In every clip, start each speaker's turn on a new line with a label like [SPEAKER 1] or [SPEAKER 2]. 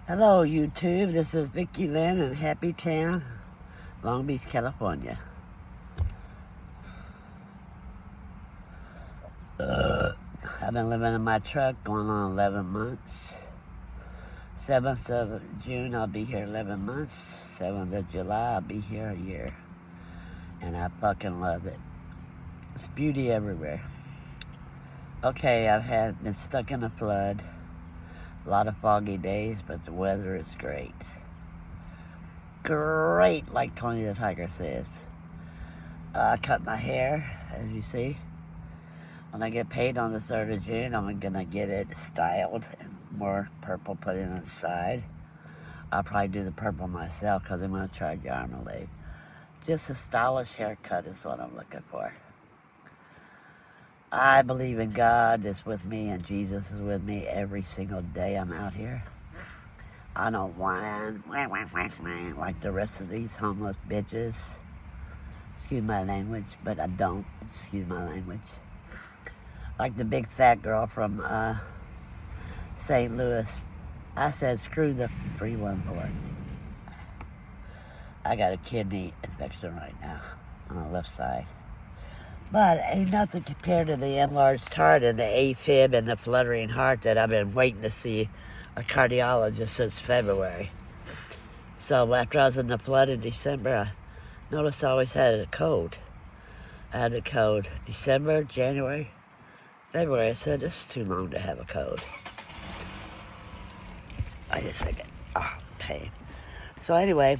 [SPEAKER 1] Hello, YouTube. This is Vicki Lynn in Happy Town, Long Beach, California. I've been living in my truck going on 11 months. 7th of June, I'll be here 11 months. 7th of July, I'll be here a year. And I fucking love it. It's beauty everywhere. Okay, I've been stuck in a flood. A lot of foggy days, but the weather is great. Great, like Tony the Tiger says. I cut my hair, as you see. When I get paid on the 3rd of June, I'm gonna get it styled and more purple put in inside. I'll probably do the purple myself because I'm gonna try Yarmulke. Just a stylish haircut is what I'm looking for. I believe in God is with me and Jesus is with me every single day I'm out here. I don't whine like the rest of these homeless bitches. Excuse my language, but I don't. Excuse my language. Like the big fat girl from St. Louis. I said, screw the free one board. I got a kidney infection right now on the left side. But ain't nothing compared to the enlarged heart and the AFib and the fluttering heart that I've been waiting to see a cardiologist since February. So after I was in the flood in December, I noticed I always had a cold. I had a cold December, January, February. I said, this is too long to have a cold. I just think, pain. So anyway,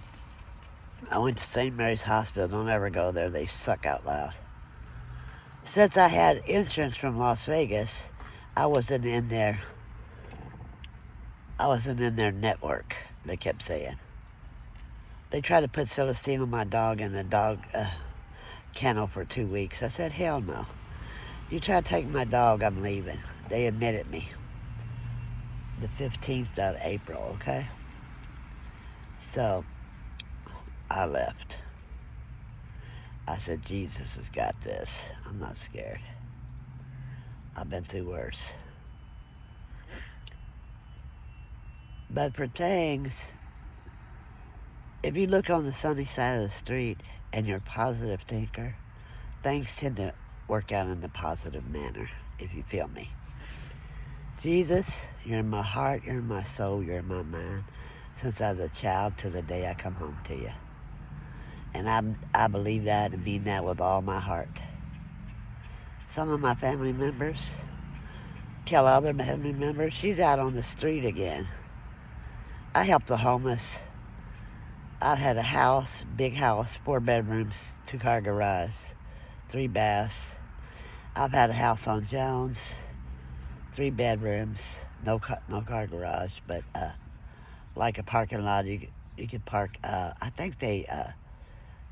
[SPEAKER 1] I went to St. Mary's Hospital. Don't ever go there. They suck out loud. Since I had insurance from Las Vegas, I wasn't in their network, they kept saying. They tried to put Celestine on my dog in the dog kennel for 2 weeks. I said, hell no. You try to take my dog, I'm leaving. They admitted me. The 15th of April, okay? So, I left. I said, Jesus has got this. I'm not scared. I've been through worse. But for things, if you look on the sunny side of the street and you're a positive thinker, things tend to work out in a positive manner, if you feel me. Jesus, you're in my heart, you're in my soul, you're in my mind, since I was a child to the day I come home to you. And I believe that and mean that with all my heart. Some of my family members tell other family members, she's out on the street again. I help the homeless. I've had a house, big house, 4 bedrooms, 2-car garage, 3 baths. I've had a house on Jones, 3 bedrooms, no car garage, but like a parking lot, you could park. I think they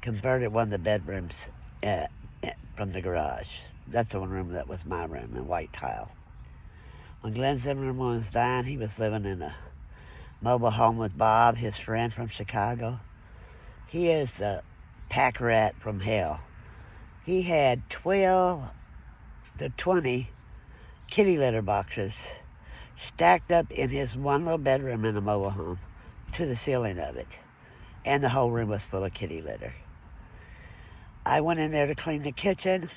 [SPEAKER 1] converted one of the bedrooms from the garage. That's the one room that was my room in white tile. When Glenn Zimmerman was dying, he was living in a mobile home with Bob, his friend from Chicago. He is the pack rat from hell. He had 12 to 20 kitty litter boxes stacked up in his one little bedroom in the mobile home to the ceiling of it. And the whole room was full of kitty litter. I went in there to clean the kitchen.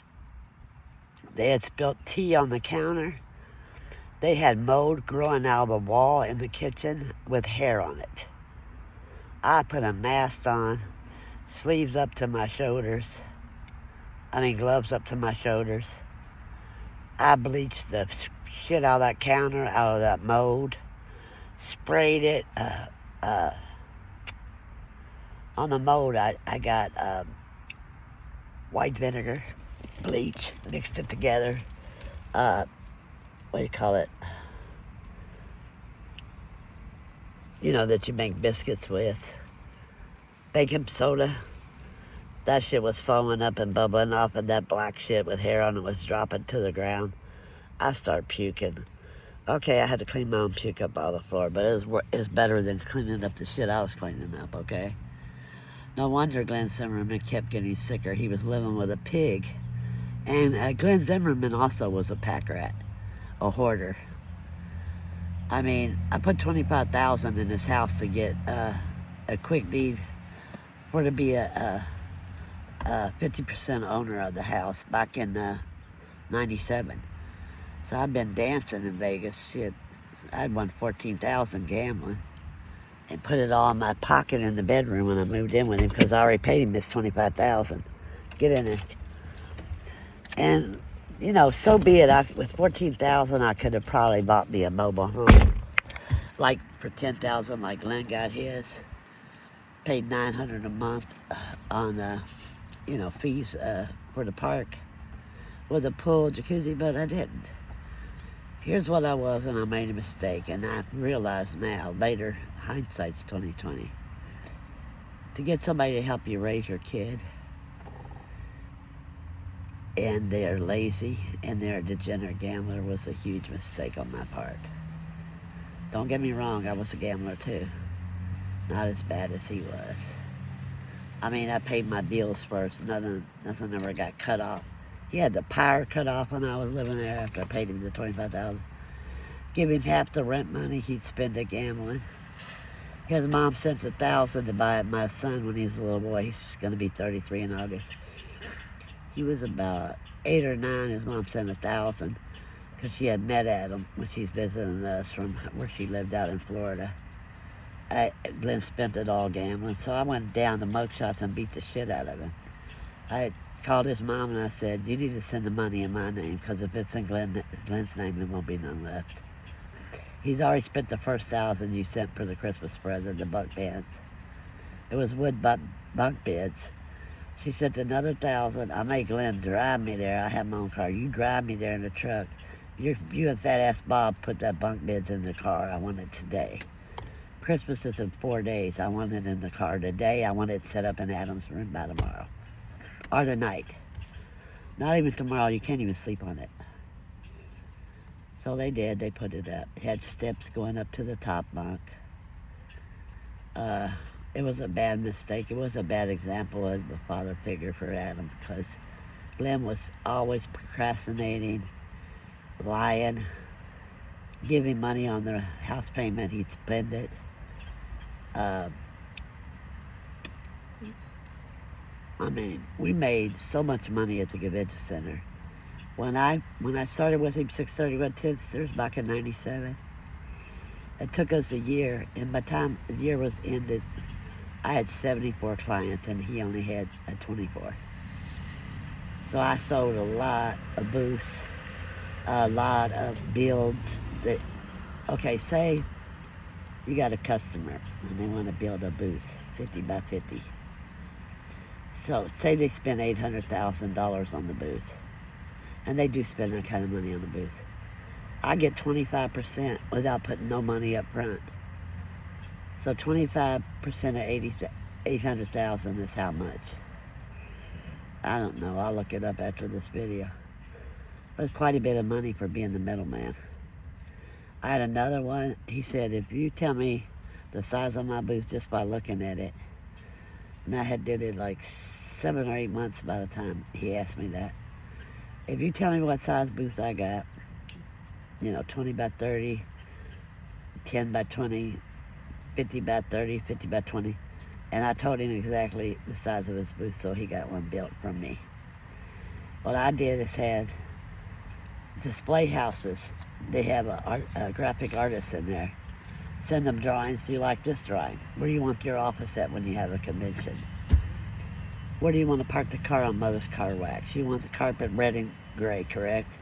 [SPEAKER 1] They had spilt tea on the counter. They had mold growing out of the wall in the kitchen with hair on it. I put a mask on, sleeves up to my shoulders. Gloves up to my shoulders. I bleached the shit out of that counter, out of that mold. Sprayed it. On the mold, I got white vinegar, bleach, mixed it together. What do you call it? That you make biscuits with. Baking soda. That shit was foaming up and bubbling off, and that black shit with hair on it was dropping to the ground. I started puking. Okay, I had to clean my own puke up all the floor, but it was better than cleaning up the shit I was cleaning up, okay? No wonder Glenn Zimmerman kept getting sicker. He was living with a pig. And Glenn Zimmerman also was a pack rat, a hoarder. I mean, I put $25,000 in this house to get a quick deed for to be a 50% owner of the house back in '97. So I've been dancing in Vegas. Shit, I'd won 14,000 gambling, and put it all in my pocket in the bedroom when I moved in with him because I already paid him this 25,000. Get in there. And you know, so be it. With 14,000, I could have probably bought me a mobile home, like for 10,000, like Glenn got his. Paid $900 a month on, you know, fees for the park with a pool, jacuzzi, but I didn't. Here's what I was, and I made a mistake, and I realize now, later, hindsight's 2020. To get somebody to help you raise your kid, and they're lazy and they're a degenerate gambler, was a huge mistake on my part. Don't get me wrong, I was a gambler too. Not as bad as he was. I mean, I paid my bills first. Nothing ever got cut off. He had the power cut off when I was living there after I paid him the $25,000. Give him half the rent money, he'd spend it gambling. His mom sent $1,000 to buy my son when he was a little boy. He's going to be 33 in August. He was about 8 or 9. His mom sent $1,000 because she had met Adam when she's visiting us from where she lived out in Florida. Glenn spent it all gambling, so I went down to Mug Shots and beat the shit out of him. I called his mom and I said, you need to send the money in my name because if it's in Glenn's name, there won't be none left. He's already spent the first $1,000 you sent for the Christmas present, the bunk beds. It was wood bunk beds. She sent another $1,000. I made Glenn drive me there. I have my own car. You drive me there in the truck. You and fat ass Bob put that bunk beds in the car. I want it today. Christmas is in 4 days. I want it in the car today. I want it set up in Adam's room by tomorrow. Or tonight. Not even tomorrow. You can't even sleep on it. So they did. They put it up. It had steps going up to the top bunk. It was a bad mistake. It was a bad example of a father figure for Adam because Glenn was always procrastinating, lying, giving money on the house payment. He'd spend it. I mean, we made so much money at the convention center. When I started with him, 631 Tipsters back in '97, it took us a year, and by the time the year was ended, I had 74 clients, and he only had 24. So I sold a lot of booths, a lot of builds. Okay, say you got a customer, and they want to build a booth, 50 by 50. So say they spend $800,000 on the booth, and they do spend that kind of money on the booth. I get 25% without putting no money up front. So 25% of 800,000 is how much? I don't know. I'll look it up after this video. But it's quite a bit of money for being the middleman. I had another one. He said, if you tell me the size of my booth just by looking at it, and I had did it like 7 or 8 months by the time he asked me that. If you tell me what size booth I got, 20 by 30, 10 by 20, 50 by 30, 50 by 20. And I told him exactly the size of his booth, so he got one built from me. What I did is had display houses. They have a graphic artist in there. Send them drawings. Do you like this drawing? Where do you want your office at when you have a convention? Where do you want to park the car on Mother's Car Wax? You want the carpet red and gray, correct?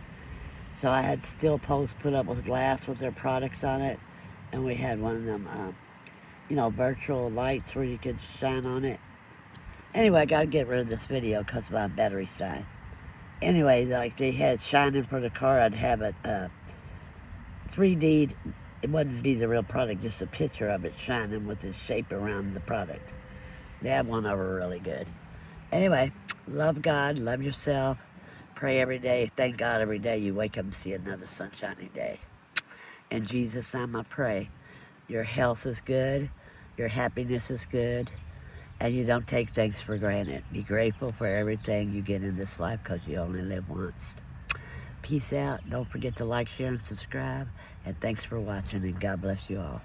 [SPEAKER 1] So I had steel posts put up with glass with their products on it. And we had one of them, virtual lights where you could shine on it. Anyway, I got to get rid of this video because my battery's dying. Anyway, like they had shining for the car, I'd have it 3D. It wouldn't be the real product, just a picture of it shining with the shape around the product. They had one over really good. Anyway, love God, love yourself, pray every day, thank God every day you wake up and see another sunshiny day. In Jesus' name I pray your health is good, your happiness is good, and you don't take things for granted. Be grateful for everything you get in this life because you only live once. Peace out. Don't forget to like, share, and subscribe. And thanks for watching, and God bless you all.